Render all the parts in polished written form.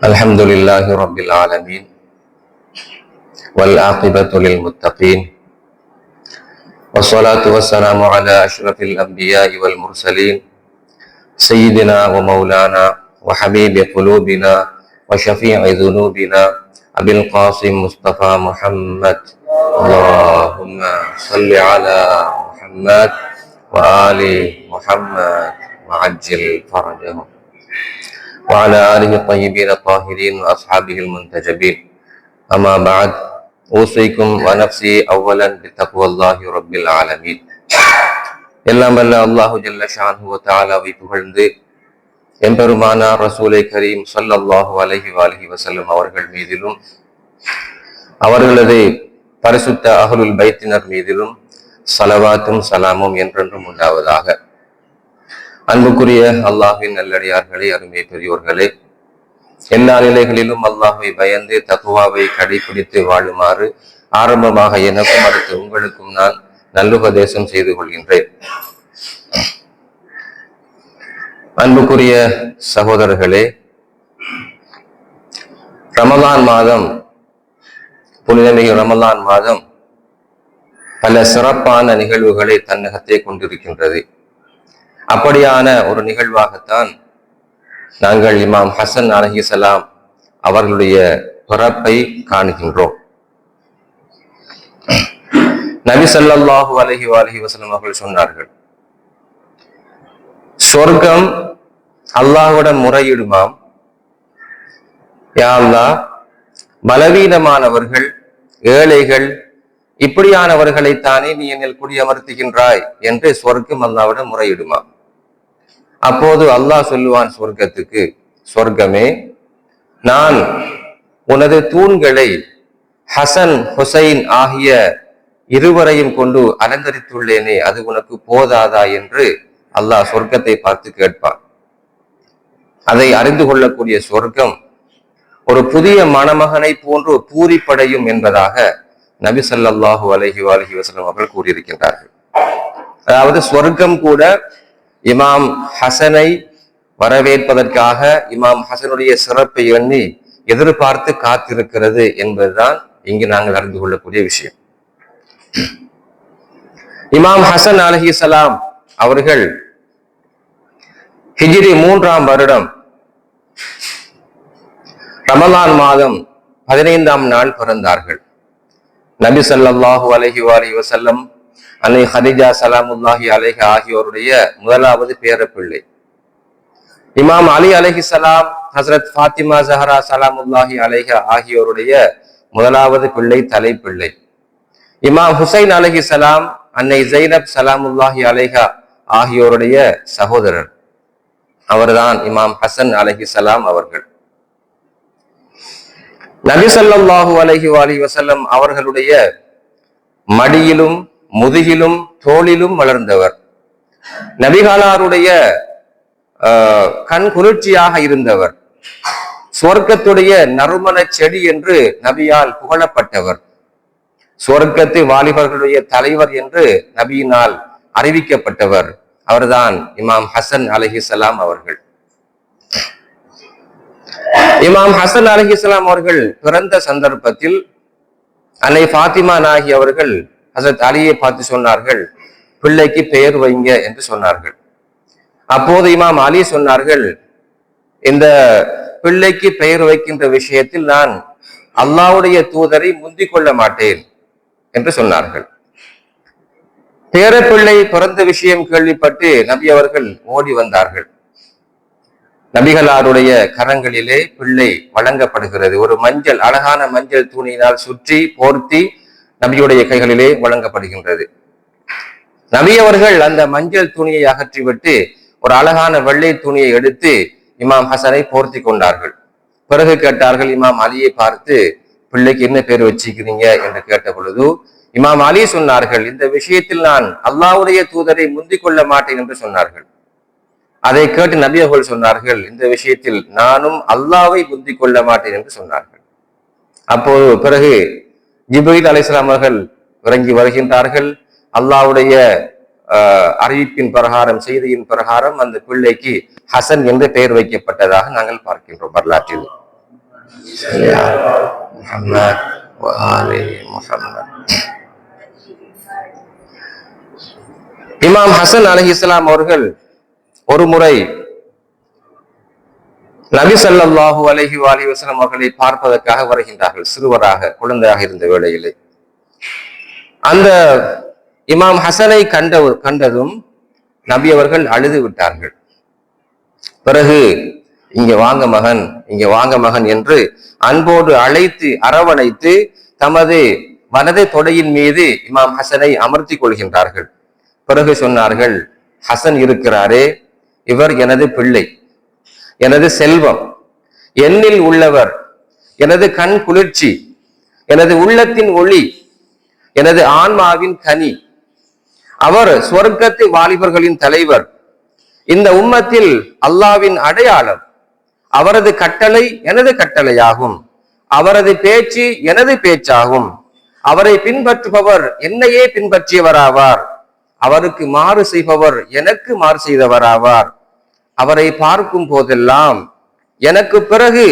الحمد لله رب العالمين والعاقبة للمتقين والصلاة والسلام على أشرف الأنبياء والمرسلين سيدنا ومولانا وحبيب قلوبنا وشفيع ذنوبنا أبي القاسم مصطفى محمد. اللهم صل على محمد وآل محمد وعجل فرجهم وعلى آله الطيبين الطاهرين وأصحابه المنتجبين. أما بعد، أوصيكم ونفسي أولا بتقوى الله رب العالمين. எல்லாம் வல்ல அல்லாஹு ஜல்ல ஷான்ஹு வ தஆலாவை புகழ்ந்து எம்பெருமானார் ரசூலை கரீம் ஸல்லல்லாஹு அலைஹி வஸல்லம் அவர்கள் மீதிலும் அவர்களது பரிசுத்த அஹ்லுல் பைத்தினர் மீதிலும் ஸலவாத்தும் சலாமும் என்றென்றும் உண்டாவதாக. அன்புக்குரிய அல்லாஹ்வின் நல்லடியார்களே, அருமை பெரியோர்களே, எல்லா நிலைகளிலும் அல்லாஹ்வை பயந்து தக்வாவை கடைபிடித்து வாழுமாறு ஆரம்பமாக எனக்கும் அடுத்து உங்களுக்கும் நான் நல்லுபதேசம் செய்து கொள்கின்றேன். அன்புக்குரிய சகோதரர்களே, ரமலான் மாதம், புனிதமிகு ரமலான் மாதம் பல சிறப்பான நிகழ்வுகளை தன்னகத்தை கொண்டிருக்கின்றது. அப்படியான ஒரு நிகழ்வாகத்தான் நாங்கள் இமாம் ஹசன் அலைஹிஸ்ஸலாம் அவர்களுடைய பிறப்பை காணுகின்றோம். நபி ஸல்லல்லாஹு அலைஹி வஸல்லம் அவர்கள் சொன்னார்கள், சொர்க்கம் அல்லாஹ்விடம் முறையிடுமாம், யா அல்லாஹ், பலவீனமானவர்கள், ஏழைகள், இப்படியானவர்களைத்தானே நீ என்னில் குடியமர்த்துகின்றாய் என்று சொர்க்கம் அல்லாஹ்விடம் முறையிடுமாம். அப்போது அல்லாஹ் சொல்லுவான் சொர்க்கத்துக்கு, சொர்க்கமே, நான் உனது தூண்களை ஹசன் ஹுசைன் ஆகிய இருவரையும் கொண்டு அலங்கரித்துள்ளேனே, அது உனக்கு போதாதா என்று அல்லாஹ் சொர்க்கத்தை பார்த்து கேட்பான். அதை அறிந்து கொள்ளக்கூடிய சொர்க்கம் ஒரு புதிய மணமகனை போன்று பூரிப்படையும் என்பதாக நபி ஸல்லல்லாஹு அலைஹி வஸல்லம் அவர்கள் கூறியிருக்கின்றார்கள். அதாவது சொர்க்கம் கூட இமாம் ஹசனை வரவேற்பதற்காக இமாம் ஹசனுடைய சிறப்பை எண்ணி எதிர்பார்த்து காத்திருக்கிறது என்பதுதான் இங்கு நாங்கள் அறிந்து கொள்ளக்கூடிய விஷயம். இமாம் ஹசன் அலைஹிஸ்ஸலாம் அவர்கள் ஹிஜ்ரி 3ஆம் வருடம் ரமலான் மாதம் 15ஆம் நாள் பிறந்தார்கள். நபி ஸல்லல்லாஹு அலைஹி வஸல்லம் அன்னை ஹதீஜா ஸலாமுல்லாஹி அலைஹா ஆகியோருடைய முதலாவது பேரப்பிள்ளை. இமாம் அலி அலைஹிஸ்ஸலாம், ஹஸ்ரத் ஃபாத்திமா ஸஹரா ஸலாமுல்லாஹி அலைஹா ஆகியோருடைய முதலாவது பிள்ளை, தலைப்பிள்ளை. இமாம் ஹுசைன் அலைஹிஸ்ஸலாம் அன்னை ஸைனப் ஸலாமுல்லாஹி அலைஹா ஆகியோருடைய சகோதரர். அவர்தான் இமாம் ஹசன் அலைஹிஸ்ஸலாம் அவர்கள். நபி ஸல்லல்லாஹு அலைஹி வஸல்லம் அவர்களுடைய மடியிலும் முதுகிலும் தோளிலும் வளர்ந்தவர். நபிகளாருடைய கண் குளிர்ச்சியாக இருந்தவர். சுவர்க்கத்துடைய நறுமண செடி என்று நபியால் புகழப்பட்டவர். சுவர்க்கத்து வாலிபர்களுடைய தலைவர் என்று நபியினால் அறிவிக்கப்பட்டவர். அவர்தான் இமாம் ஹசன் அலைஹிஸ்ஸலாம் அவர்கள். இமாம் ஹசன் அலைஹிஸ்ஸலாம் அவர்கள் பிறந்த சந்தர்ப்பத்தில் அன்னை ஃபாத்திமா நாயகி அவர்கள் ஹசரத் அலியை பார்த்து சொன்னார்கள், பிள்ளைக்கு பெயர் வைங்க என்று சொன்னார்கள். அப்போது இமாம் அலி சொன்னார்கள், இந்த பிள்ளைக்கு பெயர் வைக்கின்ற விஷயத்தில் நான் அல்லாஹ்வுடைய தூதரை முந்திக் கொள்ள மாட்டேன் என்று சொன்னார்கள். பேரப்பிள்ளை பிறந்த விஷயம் கேள்விப்பட்டு நபி அவர்கள் ஓடி வந்தார்கள். நபிகளாருடைய கரங்களிலே பிள்ளை வழங்கப்படுகிறது. ஒரு மஞ்சள், அழகான மஞ்சள் துணியினால் சுற்றி போர்த்தி நபியுடைய கைகளிலே வழங்கப்படுகின்றது. நபி அவர்கள் அந்த மஞ்சள் துணியை அகற்றிவிட்டு ஒரு அழகான வெள்ளை துணியை எடுத்து இமாம் ஹசனை போர்த்தி கொண்டார்கள். பிறகு கேட்டார்கள், இமாம் அலியை பார்த்து, பிள்ளைக்கு என்ன பேர் வச்சுக்கிறீங்க என்று கேட்ட பொழுது இமாம் அலி சொன்னார்கள், இந்த விஷயத்தில் நான் அல்லாஹ்வுடைய தூதரை முந்திக் கொள்ள மாட்டேன் என்று சொன்னார்கள். அதை கேட்டு நபி அவர்கள் சொன்னார்கள், இந்த விஷயத்தில் நானும் அல்லாஹ்வை முந்திக் கொள்ள மாட்டேன் என்று சொன்னார்கள். அப்போது பிறகு ஜிப்ரீல் அலைஹிஸ்ஸலாம் அவர்கள் இறங்கி வருகின்றார்கள். அல்லாஹ்வுடைய அறிவிப்பின் பிரகாரம், செய்தியின் பிரகாரம் அந்த பிள்ளைக்கு ஹசன் என்று பெயர் வைக்கப்பட்டதாக நாங்கள் பார்க்கின்றோம் வரலாற்றில். முஹம்மத் வ ஆலி முஹம்மத். இமாம் ஹசன் அலைஹிஸ்ஸலாம் அவர்கள் ஒரு முறை நபி ஸல்லல்லாஹு அலைஹி வஸல்லம் அவர்களை பார்ப்பதற்காக வருகின்றார்கள். சிறுவராக, குழந்தையாக இருந்த வேளையிலே அந்த இமாம் ஹசனை கண்டதும் நபி அவர்கள் அழுது விட்டார்கள். பிறகு இங்க வாங்க மகன், இங்க வாங்க மகன் என்று அன்போடு அழைத்து அரவணைத்து தமது வலது தொடையின் மீது இமாம் ஹசனை அமர்த்தி கொள்கின்றார்கள். பிறகு சொன்னார்கள், ஹசன் இருக்கிறாரே, இவர் எனது பிள்ளை, எனது செல்வம், என்னில் உள்ளவர், எனது கண் குளிர்ச்சி, எனது உள்ளத்தின் ஒளி, எனது ஆன்மாவின் கனி. அவர் சொர்க்கத்து வாலிபர்களின் தலைவர், இந்த உம்மத்தில் அல்லாவின் அடையாளம். அவரது கட்டளை எனது கட்டளையாகும், அவரது பேச்சு எனது பேச்சாகும். அவரை பின்பற்றுபவர் என்னையே பின்பற்றியவராவார், அவருக்கு மாறு செய்பவர் எனக்கு மாறு செய்தவராவார். அவரை பார்க்கும் போதெல்லாம் எனக்கு பிறகு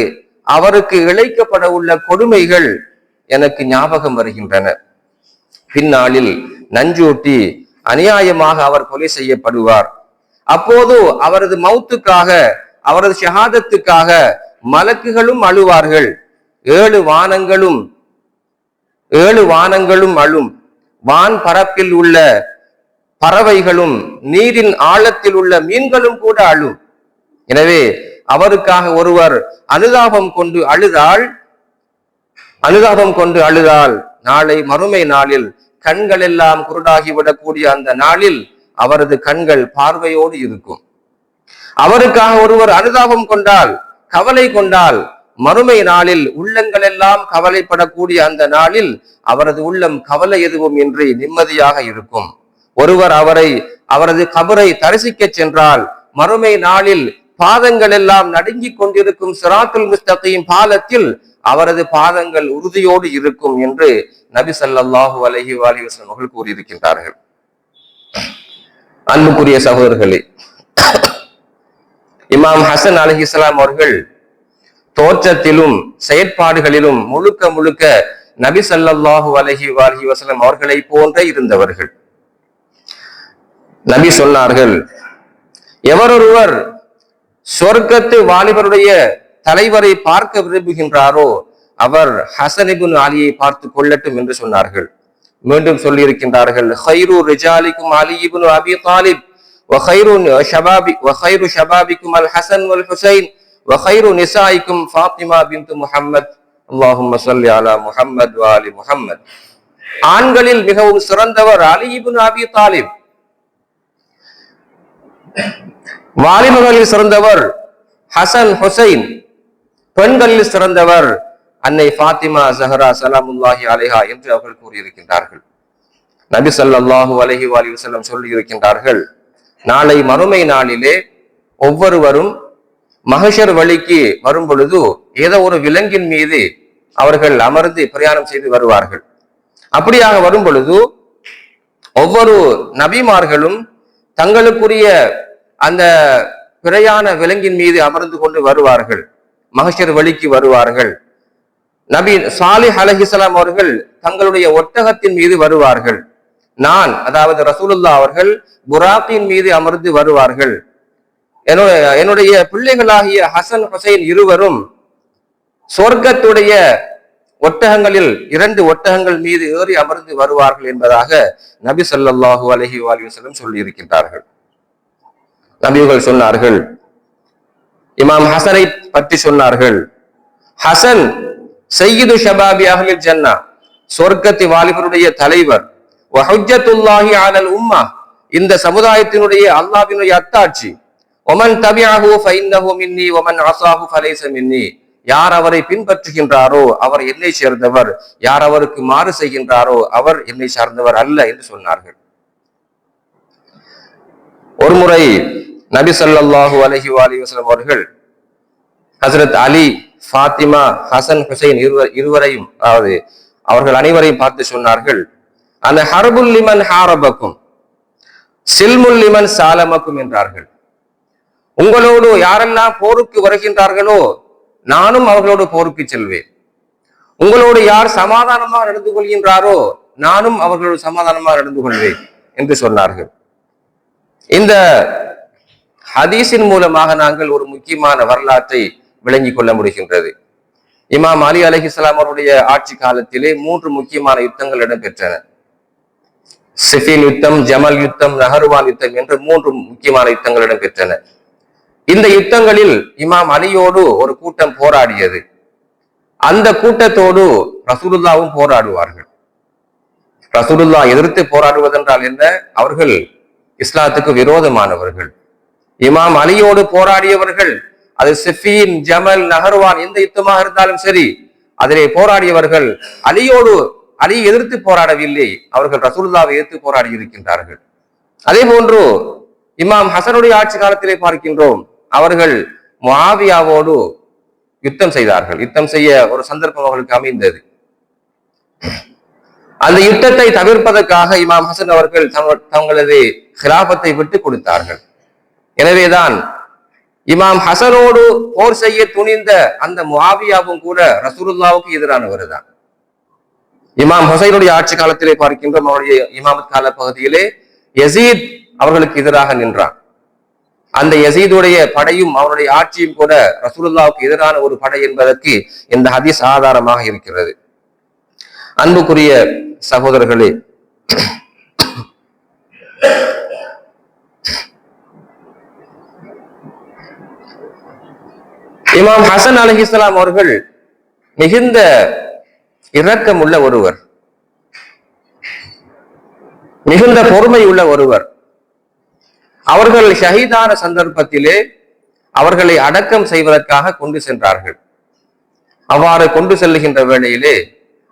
அவருக்கு இழைக்கப்பட உள்ள கொடுமைகள் எனக்கு ஞாபகம் வருகின்றன. பின்னாளில் நஞ்சூட்டி அநியாயமாக அவர் கொலை செய்யப்படுவார். அப்போது அவரது மௌத்துக்காக, அவரது ஷஹாதத்துக்காக மலக்குகளும் அழுவார்கள். 7 வானங்களும் அழும். வான் பரப்பில் உள்ள பறவைகளும் நீரின் ஆழத்தில் உள்ள மீன்களும் கூட அழும். எனவே அவருக்காக ஒருவர் அனுதாபம் கொண்டு அழுதால் நாளை மறுமை நாளில் கண்கள் எல்லாம் குருடாகிவிடக்கூடிய அந்த நாளில் அவரது கண்கள் பார்வையோடு இருக்கும். அவருக்காக ஒருவர் அனுதாபம் கொண்டால், கவலை கொண்டால், மறுமை நாளில் உள்ளங்கள் எல்லாம் கவலைப்படக்கூடிய அந்த நாளில் அவரது உள்ளம் கவலை எதுவும் இன்றி நிம்மதியாக இருக்கும். ஒருவர் அவரது கபரை தரிசிக்க சென்றால் மறுமை நாளில் பாதங்கள் எல்லாம் நடுங்கிக் கொண்டிருக்கும் சிராத்துல் முஸ்தகீம் பாலத்தில் அவரது பாதங்கள் உறுதியோடு இருக்கும் என்று நபி ஸல்லல்லாஹு அலைஹி வஸல்லம் அவர்கள் கூறியிருக்கின்றார்கள். அன்புக்குரிய சகோதரர்களே, இமாம் ஹசன் அலைஹிஸ்ஸலாம் அவர்கள் தோற்றத்திலும் செயற்பாடுகளிலும் முழுக்க நபி ஸல்லல்லாஹு அலைஹி வஸல்லம் அவர்களை போன்றே இருந்தவர்கள். நபி சொன்னார்கள், எவரொருவர் சொர்க்கத்து வாலிபருடைய தலைவரை பார்க்க விரும்புகின்றாரோ அவர் ஹசன் இப்னு அலியை பார்த்து கொள்ளட்டும் என்று சொன்னார்கள். மீண்டும் சொல்லி இருக்கின்றார்கள், خيرُ رِجَالِكُمْ علي بن ابي طالب وخير شبابكم الحسن والحسين وخير نسائكم فاطمة بنت محمد اللهم صل على محمد وآل محمد. ஆண்களில் மிகவும் சிறந்தவர் அலி இப்னு அபி தாலிப், வாலிபர்களில் சிறந்தவர் ஹசன் ஹுசைன், பெண்களில் சிறந்தவர் அன்னை ஃபாத்திமா ஸஹரா ஸலாமுல்லாஹி அலைஹா என்று அவர்கள் கூறியிருக்கின்றார்கள். நபி ஸல்லல்லாஹு அலைஹி வஸல்லம் சொல்லி இருக்கின்றார்கள், நாளை மறுமை நாளிலே ஒவ்வொருவரும் மஹ்ஷர் வழிக்கு வரும் பொழுது ஏதோ ஒரு விலங்கின் மீது அவர்கள் அமர்ந்து பிரயாணம் செய்து வருவார்கள். அப்படியாக வரும் பொழுது ஒவ்வொரு நபிமார்களும் தங்களுக்குரிய அந்த பிரயாண விலங்கின் மீது அமர்ந்து கொண்டு வருவார்கள், மஹ்ஷர் வழிக்கு வருவார்கள். நபி சாலிஹ் அலைஹிஸ்ஸலாம் அவர்கள் தங்களுடைய ஒட்டகத்தின் மீது வருவார்கள். நான், அதாவது ரசூலுல்லாஹ் அவர்கள் புராக்கின் மீது அமர்ந்து வருவார்கள். என்னுடைய பிள்ளைகளாகிய ஹசன் ஹுசைன் இருவரும் சொர்க்கத்துடைய ஒட்டகங்களில் 2 ஒட்டகங்கள் மீது ஏறி அமர்ந்து வருவார்கள் என்பதாக நபி ஸல்லல்லாஹு அலைஹி வஸல்லம் சொல்லி இருக்கின்றார்கள். நபிகள் சொன்னார்கள், இமாம் ஹசனை பற்றி சொன்னார்கள், ஹசன் சையீது ஷபாபி அஹ்லில் ஜன்னா, சொர்க்கத்து வாலிபருடைய தலைவர், வ ஹுஜ்ஜத்துல்லாஹி அலல் உம்மா, இந்த சமுதாயத்தினுடைய அல்லாஹ்வினுடைய அத்தாட்சி, ஒமன் தபிஅஹு ஃபஇன்னஹு மின்னி வமன் அஸாஹு ஃபலைஸ மின்னி, யார் அவரை பின்பற்றுகின்றாரோ அவர் என்னை சேர்ந்தவர், யார் அவருக்கு மாறு செய்கின்றாரோ அவர் என்னை சார்ந்தவர் அல்ல என்று சொன்னார்கள். ஒருமுறை நபி ஸல்லல்லாஹு அலைஹி வஸல்லம் அவர்கள் ஹஜ்ரத் அலி, ஃபாத்திமா, ஹசன் ஹுசைன் இருவரையும், அதாவது அவர்கள் அனைவரையும் பார்த்து சொன்னார்கள், அந்த ஹர்புல் லிமன் ஹாரபக்கும் சில்முல் லிமன் சாலமக்கும் என்றார்கள். உங்களோடு யாரெல்லாம் போருக்கு வருகின்றார்களோ நானும் அவர்களோடு போருக்கு செல்வேன். உங்களோடு யார் சமாதானமாக நடந்து கொள்கின்றாரோ நானும் அவர்களோடு சமாதானமாக நடந்து கொள்வேன் என்று சொன்னார்கள். இந்த ஹதீஸின் மூலமாக நாங்கள் ஒரு முக்கியமான வரலாற்றை விளங்கிக் கொள்ள முடிகின்றது. இமாம் அலி அலைஹிஸ்ஸலாம் அவருடைய ஆட்சி காலத்திலே 3 முக்கியமான யுத்தங்கள் இடம்பெற்றன. சிஃபின் யுத்தம், ஜமல் யுத்தம், நஹர்வான் யுத்தம் என்று 3 முக்கியமான யுத்தங்கள் இடம்பெற்றன. இந்த யுத்தங்களில் இமாம் அலியோடு ஒரு கூட்டம் போராடியது. அந்த கூட்டத்தோடு ரசூலுல்லாவும் போராடுவார்கள். ரசூலுல்லா எதிர்த்து போராடுவதென்றால் என்ன? அவர்கள் இஸ்லாத்துக்கு விரோதமானவர்கள். இமாம் அலியோடு போராடியவர்கள், அது சிஃபின், ஜமல், நஹர்வான் எந்த யுத்தமாக இருந்தாலும் சரி, அதிலே போராடியவர்கள் அலி எதிர்த்து போராடவில்லை, அவர்கள் ரசூலுல்லாவை எதிர்த்து போராடி இருக்கின்றார்கள். அதே போன்று இமாம் ஹசனுடைய ஆட்சி காலத்திலே பார்க்கின்றோம், அவர்கள் முஆவியாவோடு யுத்தம் செய்தார்கள். யுத்தம் செய்ய ஒரு சந்தர்ப்பம் அவர்களுக்கு அமைந்தது. அந்த யுத்தத்தை தவிர்ப்பதற்காக இமாம் ஹசன் அவர்கள் தங்களது ஹிலாபத்தை விட்டு கொடுத்தார்கள். எனவேதான் இமாம் ஹசனோடு போர் செய்ய துணிந்த அந்த முஆவியாவும் கூட ரசூலுல்லாவுக்கு எதிரானவர் தான். இமாம் ஹுசைனுடைய ஆட்சி காலத்திலே பார்க்கின்றோம், அவருடைய இமாமத் கால பகுதியிலே யசீத் அவர்களுக்கு எதிராக நின்றான். அந்த யசீதுடைய படையும் அவருடைய ஆட்சியும் கூட ரசூலுல்லாவுக்கு எதிரான ஒரு படை என்பதற்கு இந்த ஹதீஸ் ஆதாரமாக இருக்கிறது. அன்புக்குரிய சகோதரர்களே, இமாம் ஹசன் அலைஹிஸ்ஸலாம் அவர்கள் மிகுந்த இரக்கம் உள்ள ஒருவர், மிகுந்த பொறுமை உள்ள ஒருவர். அவர்கள் ஷஹீதான சந்தர்ப்பத்திலே அவர்களை அடக்கம் செய்வதற்காக கொண்டு சென்றார்கள். அவ்வாறு கொண்டு செல்லுகின்ற வேளையிலே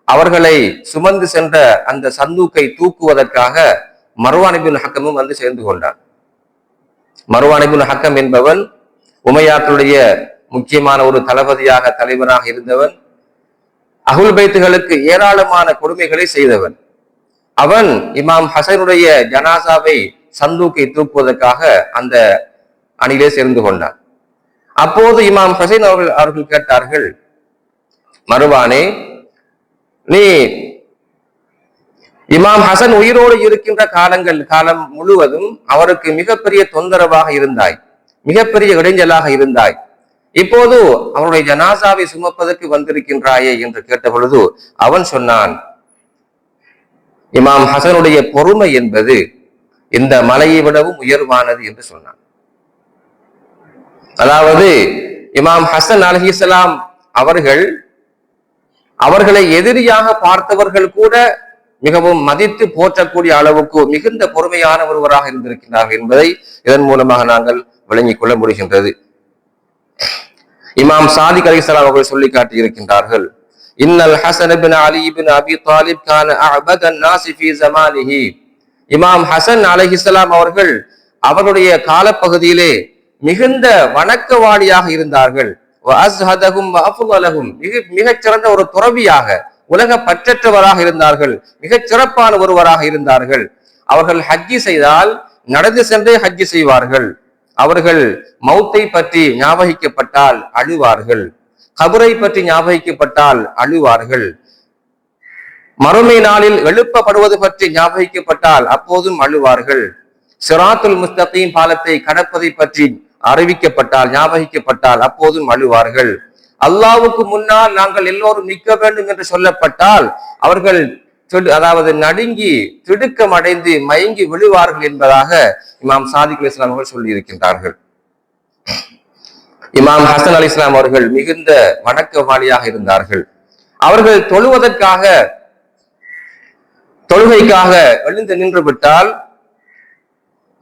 அவர்களை சுமந்து சென்ற அந்த சந்தூக்கை தூக்குவதற்காக மர்வான் இப்னு ஹக்கமும் வந்து சேர்ந்து கொண்டான். மர்வான் இப்னு ஹக்கம் என்பவன் உமையாக்களுடைய முக்கியமான ஒரு தளபதியாக, தலைவராக இருந்தவன். அஹ்லுல் பைத்துகளுக்கு ஏராளமான கொடுமைகளை செய்தவன். அவன் இமாம் ஹசனுடைய ஜனாசாவை சந்தூக்கை தூக்குவதற்காக அந்த அணியிலே சேர்ந்து கொண்டான். அப்போது இமாம் ஹுசைன் அவர்கள் கேட்டார்கள், மர்வானே, நீ இமாம் ஹசன் உயிரோடு இருக்கின்ற காலம் முழுவதும் அவருக்கு மிகப்பெரிய தொந்தரவாக இருந்தாய், மிகப்பெரிய இடைஞ்சலாக இருந்தாய். இப்போது அவருடைய ஜனாசாவை சுமப்பதற்கு வந்திருக்கின்றாயே என்று கேட்ட பொழுது அவன் சொன்னான், இமாம் ஹசனுடைய பொறுமை என்பது இந்த மலையை விடவும் உயர்வானது என்று சொன்னான். அதாவது இமாம் ஹசன் அலைஹிஸ்ஸலாம் அவர்களை எதிரியாக பார்த்தவர்கள் கூட மிகவும் மதித்து போற்றக்கூடிய அளவுக்கு மிகுந்த பொறுமையான ஒருவராக இருந்திருக்கிறார்கள் என்பதை இதன் மூலமாக நாங்கள் விளங்கிக் கொள்ள முடிகின்றது. இமாம் சாதிக் அலைஹிஸ்ஸலாம் அவர்கள் சொல்லி காட்டி இருக்கின்றார்கள், இன்னல் ஹசன் இப்னு அலி இப்னு அபி தாலிப் கான அஅபதன் நாஸி ஃபீ ஸமானிஹி. இமாம் ஹசன் அலைஹிஸ்ஸலாம் அவர்கள் அவருடைய காலப்பகுதியிலே மிகுந்த வணக்கவாளியாக இருந்தார்கள். மிகச் சிறந்த ஒரு துறவியாக, உலக பற்றற்றவராக இருந்தார்கள், மிகச் சிறப்பான ஒருவராக இருந்தார்கள். அவர்கள் ஹஜ்ஜி செய்தால் நடந்து சென்றே ஹஜ்ஜி செய்வார்கள். அவர்கள் மௌத்தை பற்றி ஞாபகிக்கப்பட்டால் அழுவார்கள், கபரை பற்றி ஞாபகிக்கப்பட்டால் அழுவார்கள், மறுமை நாளில் எழுப்பப்படுவது பற்றி ஞாபகிக்கப்பட்டால் அப்போதும் அழுவார்கள், சிராத்துல் முஸ்தகீம் பாலத்தை கடப்பதை பற்றி அறிவிக்கப்பட்டால், ஞாபகிக்கப்பட்டால் அப்போதும் அழுவார்கள். அல்லாஹ்வுக்கு முன்னால் நாங்கள் எல்லோரும் நிற்க வேண்டும் என்று சொல்லப்பட்டால் அவர்கள் அதாவது நடுங்கி திடுக்கம் அடைந்து மயங்கி விழுவார்கள் என்பதாக இமாம் சாதிக் அலைஹிஸ்ஸலாம் அவர்கள் சொல்லி இருக்கின்றார்கள். இமாம் ஹசன் அலைஹிஸ்ஸலாம் அவர்கள் மிகுந்த வணக்கவாளியாக இருந்தார்கள். அவர்கள் தொழுகைக்காக எழுந்து நின்று விட்டால்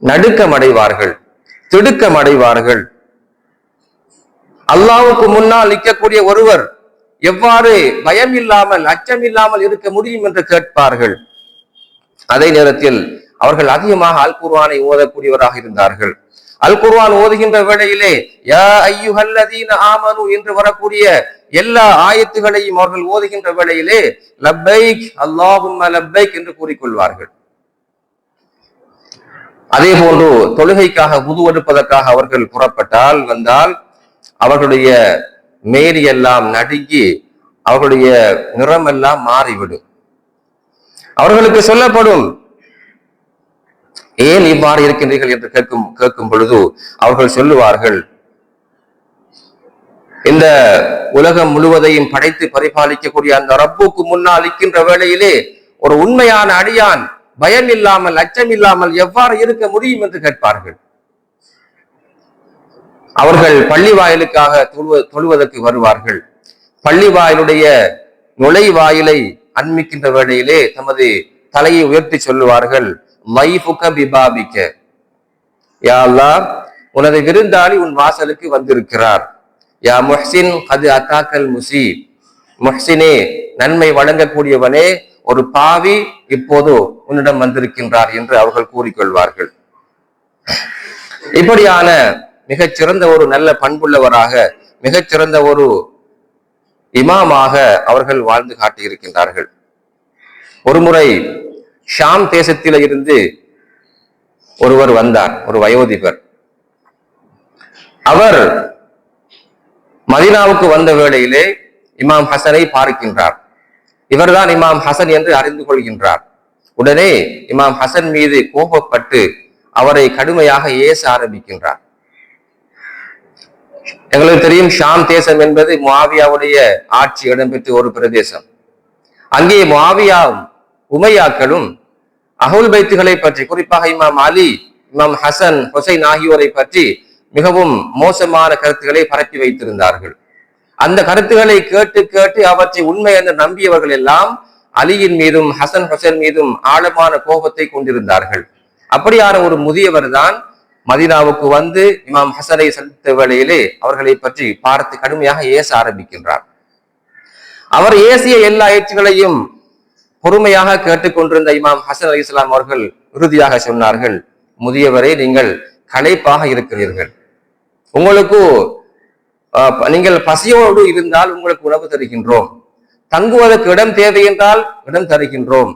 நடுக்கம் அடைவார்கள், திடுக்கம் அடைவார்கள். அல்லாஹ்வுக்கு முன்னால் நிற்கக்கூடிய ஒருவர் எவ்வாறு பயம் இல்லாமல், அச்சம் இல்லாமல் இருக்க முடியும் என்று கேட்பார்கள். அதே நேரத்தில் அவர்கள் அதிகமாக அல் குர்ஆனை ஓதக்கூடியவராக இருந்தார்கள். அல் குர்ஆன் ஓதுகின்ற வேளையிலே யா அய்யுஹல்லதீன ஆமனு என்று வரக்கூடிய எல்லா ஆயத்துகளையும் அவர்கள் ஓதுகின்ற வேளையிலே லப்பைக் அல்லாஹும்ம லப்பைக் என்று கூறிக்கொள்வார்கள். அதே போன்று தொழுகைக்காக வுது எடுப்பதற்காக அவர்கள் புறப்பட்டால் வந்தால் அவர்களுடைய மேரி எல்லாம் நடுங்கி அவர்களுடைய நிறமெல்லாம் மாறிவிடும். அவர்களுக்கு சொல்லப்படும், ஏன் இவ்வாறு இருக்கின்றீர்கள் என்று கேட்கும் பொழுது அவர்கள் சொல்லுவார்கள், இந்த உலகம் முழுவதையும் படைத்து பரிபாலிக்கக்கூடிய அந்த ரப்புக்கு முன்னால் இருக்கின்ற வேளையிலே ஒரு உண்மையான அடியான் பயம் இல்லாமல் அச்சம் இல்லாமல் எவ்வாறு இருக்க முடியும் என்று கேட்பார்கள். அவர்கள் பள்ளி வாயிலுக்காக தொழுவதற்கு வருவார்கள். பள்ளி வாயிலுடைய நுழைவாயிலை அண்மிக்கின்ற வேளையிலே தமது தலையை உயர்த்தி சொல்லுவார்கள், லைஃபுக பிபாபிக்க, யா அல்லாஹ், உனது விருந்தாளி உன் வாசலுக்கு வந்திருக்கிறார். யா முஹ்சின் கது அத்தாக்கல் முசி, முஹ்சினே, நன்மை வழங்கக்கூடியவனே, ஒரு பாவி இப்போது உன்னிடம் வந்திருக்கின்றார் என்று அவர்கள் கூறிக்கொள்வார்கள். இப்படியான மிகச்சிறந்த ஒரு நல்ல பண்புள்ளவராக, மிகச்சிறந்த ஒரு இமாமாக அவர்கள் வாழ்ந்து காட்டியிருக்கின்றார்கள். ஒருமுறை ஷாம் தேசத்தில இருந்து ஒருவர் வந்தார், ஒரு வயோதிபர். அவர் மதீனாவுக்கு வந்த வேளையிலே இமாம் ஹசனை பார்க்கின்றார். இவர்தான் இமாம் ஹசன் என்று அறிந்து கொள்கின்றார். உடனே இமாம் ஹசன் மீது கோபப்பட்டு அவரை கடுமையாக ஏச ஆரம்பிக்கின்றார். எங்களுக்கு தெரியும், ஷாம் தேசம் என்பது முஆவியாவுடைய ஆட்சி இடம்பெற்ற ஒரு பிரதேசம். அங்கே முஆவியாவும் உமையாக்களும் அஹ்லுல் பைத்துகளை பற்றி, குறிப்பாக இமாம் அலி, இமாம் ஹசன், ஹுசைன் ஆகியோரை பற்றி மிகவும் மோசமான கருத்துக்களை பரப்பி வைத்திருந்தார்கள். அந்த கருத்துக்களை கேட்டு கேட்டு அவற்றை உண்மை என்று நம்பியவர்கள் எல்லாம் அலியின் மீதும் ஹசன் ஹுசைன் மீதும் ஆழமான கோபத்தை கொண்டிருந்தார்கள். அப்படியான ஒரு முதியவர் தான் மதீனாவுக்கு வந்து இமாம் ஹசனை சந்தித்த வேளையிலே அவர்களை பற்றி பார்த்து கடுமையாக ஏச ஆரம்பிக்கின்றார். அவர் ஏசிய எல்லா ஏற்றுகளையும் பொறுமையாக கேட்டுக்கொண்டிருந்த இமாம் ஹசன் அலி இஸ்லாம் அவர்கள் இறுதியாக சொன்னார்கள், முதியவரை, நீங்கள் களைப்பாக இருக்கிறீர்கள். உங்களுக்கு நீங்கள் பசியோடு இருந்தால் உங்களுக்கு உணவு தருகின்றோம். தங்குவதற்கு இடம் தேவை என்றால் இடம் தருகின்றோம்.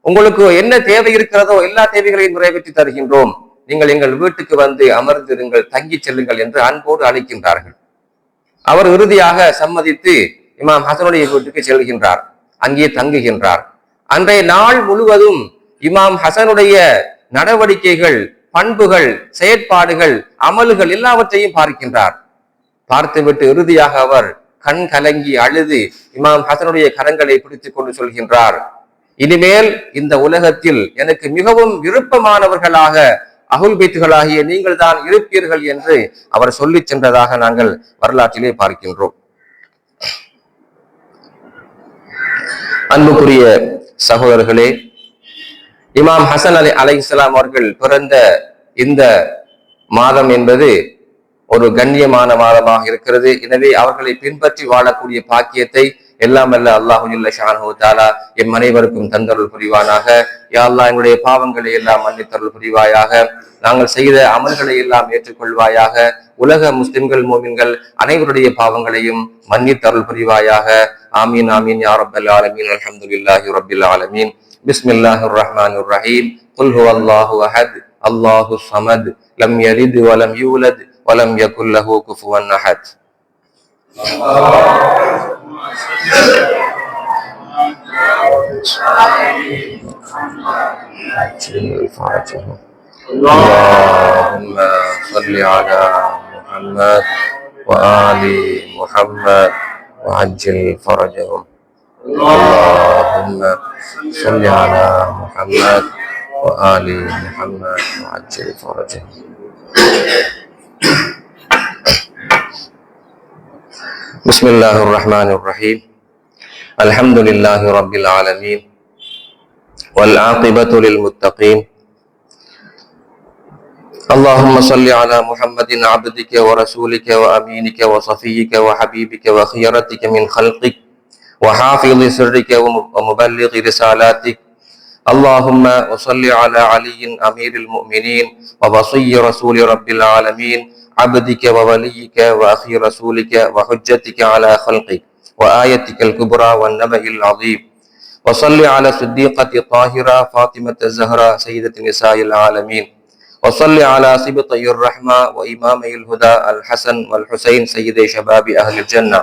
உங்களுக்கு என்ன தேவை இருக்கிறதோ எல்லா தேவைகளையும் நிறைவேற்றி தருகின்றோம். நீங்கள் எங்கள் வீட்டுக்கு வந்து அமர்ந்திருங்கள், தங்கி செல்லுங்கள் என்று அன்போடு அழைக்கின்றார்கள். அவர் இறுதியாக சம்மதித்து இமாம் ஹசனுடைய வீட்டுக்கு செல்கின்றார். அங்கே தங்குகின்றார். அன்றைய நாள் முழுவதும் இமாம் ஹசனுடைய நடவடிக்கைகள், பண்புகள், செயற்பாடுகள், அமல்கள் எல்லாவற்றையும் பார்க்கின்றார். பார்த்துவிட்டு இறுதியாக அவர் கண் கலங்கி அழுது இமாம் ஹசனுடைய கரங்களை பிடித்துக் கொண்டு சொல்கின்றார், இனிமேல் இந்த உலகத்தில் எனக்கு மிகவும் விருப்பமானவர்களாக அஹ்லுல் பைத்துகளாகிய நீங்கள் தான் இருப்பீர்கள் என்று அவர் சொல்லி சென்றதாக நாங்கள் வரலாற்றிலே பார்க்கின்றோம். அன்புக்குரிய சகோதரர்களே, இமாம் ஹசன் அலைஹிஸ்ஸலாம் அவர்கள் பிறந்த இந்த மாதம் என்பது ஒரு கண்ணியமான மாதமாக இருக்கிறது. எனவே அவர்களை பின்பற்றி வாழக்கூடிய பாக்கியத்தை எல்லாம் அல்ல அல்லாஹு ஜல்ல ஷானஹு தஆலா எம் அனைவருக்கும் தந்தருள் புரிவானாக. யா அல்லாஹ், எங்களுடைய பாவங்களை எல்லாம் மன்னித்தருள் புரிவாயாக. நாங்கள் செய்த அமல்களை எல்லாம் ஏற்றுக்கொள்வாயாக. உலக முஸ்லிம்கள், மோமின்கள் அனைவருடைய பாவங்களையும் மன்னித்தருள் புரிவாயாக. ஆமீன் ஆமீன் யா ரப்பல் ஆலமீன். அல்ஹம்துலில்லாஹி ரப்பில் ஆலமீன். பிஸ்மில்லாஹிர் ரஹ்மானிர் ரஹீம். குல் ஹுவல்லாஹு அஹத் அல்லாஹுஸ் ஸமத் லம் யலித் வ லம் யூலத் வ லம் யகுல் லஹு குஃபுவன் அஹத். اللهم صل على محمد وآل محمد وعجل فرجهم. اللهم صل على محمد وآل محمد وعجل فرجهم. بسم الله الرحمن الرحيم. الحمد لله رب العالمين والعاقبة للمتقين. اللهم صل على محمد عبدك ورسولك وأمينك وصفيك وحبيبك وخيرتك من خلقك وحافظ سرك ومبلغ رسالاتك. اللهم وصل على علي أمير المؤمنين ووصي رسول رب العالمين، عبدك ووليك وأخي رسولك وحجتك على خلقك وآيتك الكبرى والنبأ العظيم. وصل على صديقة طاهرة فاطمة الزهراء سيدة نساء العالمين. وصل على سبطي الرحمة وإمامي الهدى الحسن والحسين سيدي شباب أهل الجنة.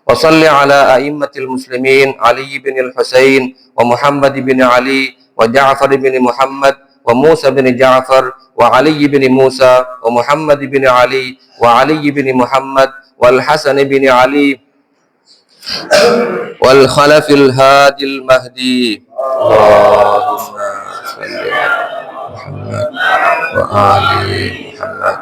وصل على أئمة المسلمين علي بن الحسين ومحمد بن علي وجعفر بن محمد وموسى بن جعفر وعلي بن موسى ومحمد بن علي وعلي بن محمد والحسن بن علي والخلف الهادي المهدي. اللهم صل على محمد وآل محمد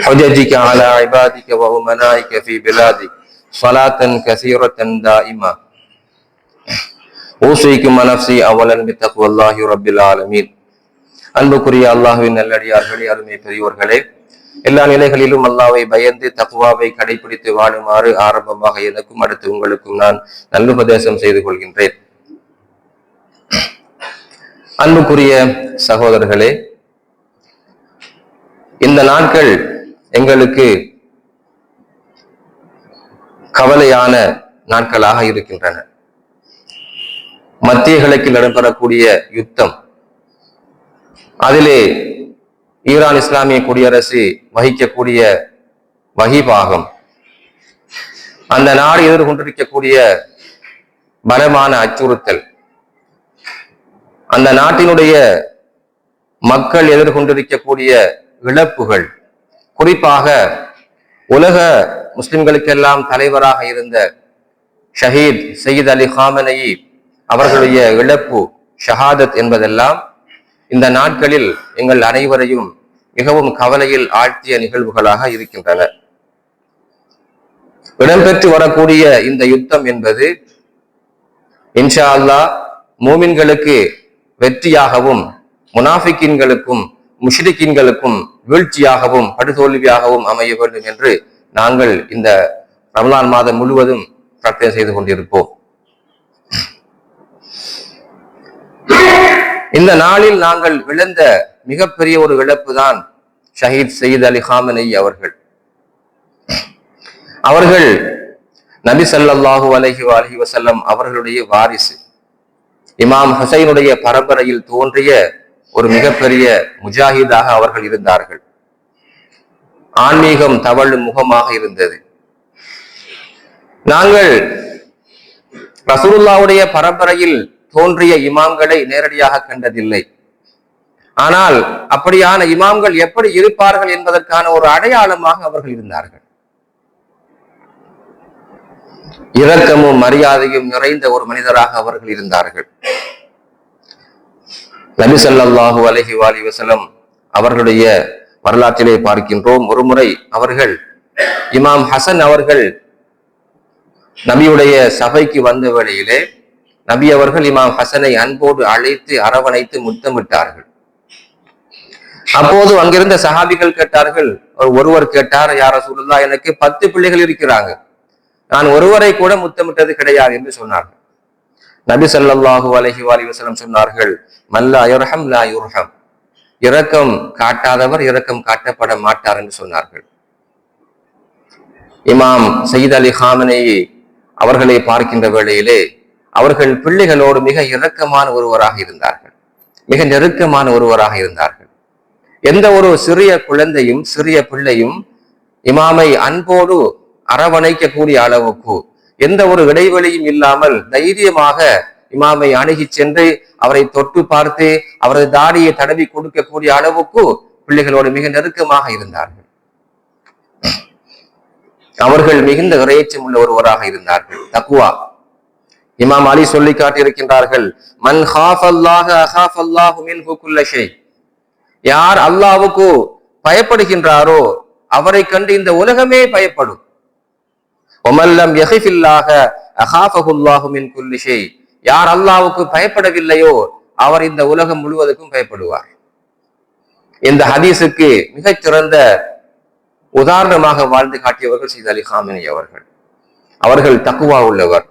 حججك على عبادك وأمنائك في بلادك صلاة كثيرة دائمة. ஊசிக்கும் நஃப்ஸி அவ்வலன் பித்தக்வல்லாஹி ரப்பில் ஆலமீன். அன்புக்குரிய அல்லாஹ்வின் நல்லடியார்களே, அருமை பெரியோர்களே, எல்லா நிலைகளிலும் அல்லாஹ்வை பயந்து தக்வாவை கடைபிடித்து வாழுமாறு ஆரம்பமாக எனக்கும் அடுத்து உங்களுக்கும் நான் நல்லுபதேசம் செய்து கொள்கின்றேன். அன்புக்குரிய சகோதரர்களே, இந்த நாட்கள் எங்களுக்கு கவலையான நாட்களாக இருக்கின்றன. மத்திய கிழக்கில் நடைபெறக்கூடிய யுத்தம், அதிலே ஈரான் இஸ்லாமிய குடியரசு வகிக்கக்கூடிய வகிபாகம், அந்த நாடு எதிர்கொண்டிருக்கக்கூடிய பலமான அச்சுறுத்தல், அந்த நாட்டினுடைய மக்கள் எதிர்கொண்டிருக்கக்கூடிய இழப்புகள், குறிப்பாக உலக முஸ்லிம்களுக்கெல்லாம் தலைவராக இருந்த ஷஹீத் சையீத் அலி காமனேயி அவர்களுடைய இழப்பு, ஷஹாதத் என்பதெல்லாம் இந்த நாட்களில் எங்கள் அனைவரையும் மிகவும் கவலையில் ஆழ்த்திய நிகழ்வுகளாக இருக்கின்றன. இடம்பெற்று வரக்கூடிய இந்த யுத்தம் என்பது இன்ஷா அல்லாஹ் மூமின்களுக்கு வெற்றியாகவும் முனாஃபிக்கீன்களுக்கும் முஷ்ரிக்கீன்களுக்கும் வீழ்ச்சியாகவும் படுதோல்வியாகவும் அமைய வேண்டும் என்று நாங்கள் இந்த ரமலான் மாதம் முழுவதும் பிரார்த்தனை செய்து கொண்டிருப்போம். இந்த நாளில் நாங்கள் இழந்த மிகப்பெரிய ஒரு இழப்பு தான் ஷஹீத் சையீத் அலி காமனேயி அவர்கள். அவர்கள் நபி ஸல்லல்லாஹு அலைஹி வஸல்லம் அவர்களுடைய வாரிசு, இமாம் ஹுசைனுடைய பரம்பரையில் தோன்றிய ஒரு மிகப்பெரிய முஜாஹிதாக அவர்கள் இருந்தார்கள். ஆன்மீகம் தவழும் முகமாக இருந்தது. நாங்கள் ரசூலுல்லாஹ்வுடைய பரம்பரையில் தோன்றிய இமாம்களை நேரடியாக கண்டதில்லை. ஆனால் அப்படியான இமாம்கள் எப்படி இருப்பார்கள் என்பதற்கான ஒரு அடையாளமாக அவர்கள் இருந்தார்கள். இரக்கமும் மரியாதையும் நிறைந்த ஒரு மனிதராக அவர்கள் இருந்தார்கள். நபி ஸல்லல்லாஹு அலைஹி வஸல்லம் அவர்களுடைய வரலாற்றிலே பார்க்கின்றோம். ஒருமுறை அவர்கள், இமாம் ஹசன் அவர்கள் நபியுடைய சபைக்கு வந்த வேளையிலே நபி அவர்கள் இமாம் ஹசனை அன்போடு அழைத்து அரவணைத்து முத்தமிட்டார்கள். அப்போது அங்கிருந்த சஹாபிகள் கேட்டார்கள். ஒருவர் கேட்டார், யா ரசூலுல்லாஹ், எனக்கு 10 பிள்ளைகள் இருக்கிறாங்க, நான் ஒருவரை கூட முத்தமிட்டது கிடையாது என்று சொன்னார்கள். நபி ஸல்லல்லாஹு அலைஹி வஸல்லம் சொன்னார்கள், மல்லா யர்ஹம் லா யுர்ஹம், இரக்கம் காட்டாதவர் இரக்கம் காட்டப்பட மாட்டார் என்று சொன்னார்கள். இமாம் சையீத் அலி காமனேயி அவர்களை பார்க்கின்ற வேளையிலே அவர்கள் பிள்ளைகளோடு மிக இரக்கமான ஒருவராக இருந்தார்கள், மிக நெருக்கமான ஒருவராக இருந்தார்கள். எந்த ஒரு சிறிய குழந்தையும் சிறிய பிள்ளையும் இமாமை அன்போடு அரவணைக்கக்கூடிய அளவுக்கு, எந்த ஒரு இடைவெளியும் இல்லாமல் தைரியமாக இமாமை அணுகி சென்று அவரை தொட்டு பார்த்து அவரது தாடியை தடவி கொடுக்கக்கூடிய அளவுக்கு பிள்ளைகளோடு மிக நெருக்கமாக இருந்தார்கள். அவர்கள் மிகுந்த இறையச்சம் உள்ள ஒருவராக இருந்தார்கள். தக்வா, இமாம் அலி சொல்லி காட்டியிருக்கின்றார்கள், மன் ஹாஃபல்லாஹ அஹாஃபல்லாஹு மின்ஹு குல்ல ஷை, யார் அல்லாஹ்வுக்கு பயப்படுகின்றாரோ அவரை கண்டு இந்த உலகமே பயப்படும். வமல்லம் யஹிஃபில்லாஹ அஹாஃபஹுல்லாஹு மின் குல்லி ஷை, யார் அல்லாஹ்வுக்கு பயப்படவில்லையோ அவர் இந்த உலகம் முழுவதுக்கும் பயப்படுவார். இந்த ஹதீஸுக்கு மிகச் சிறந்த உதாரணமாக வாழ்ந்து காட்டியவர்கள் சையீத் அலி காமனேயி அவர்கள். அவர்கள் தக்வா உள்ளவர்,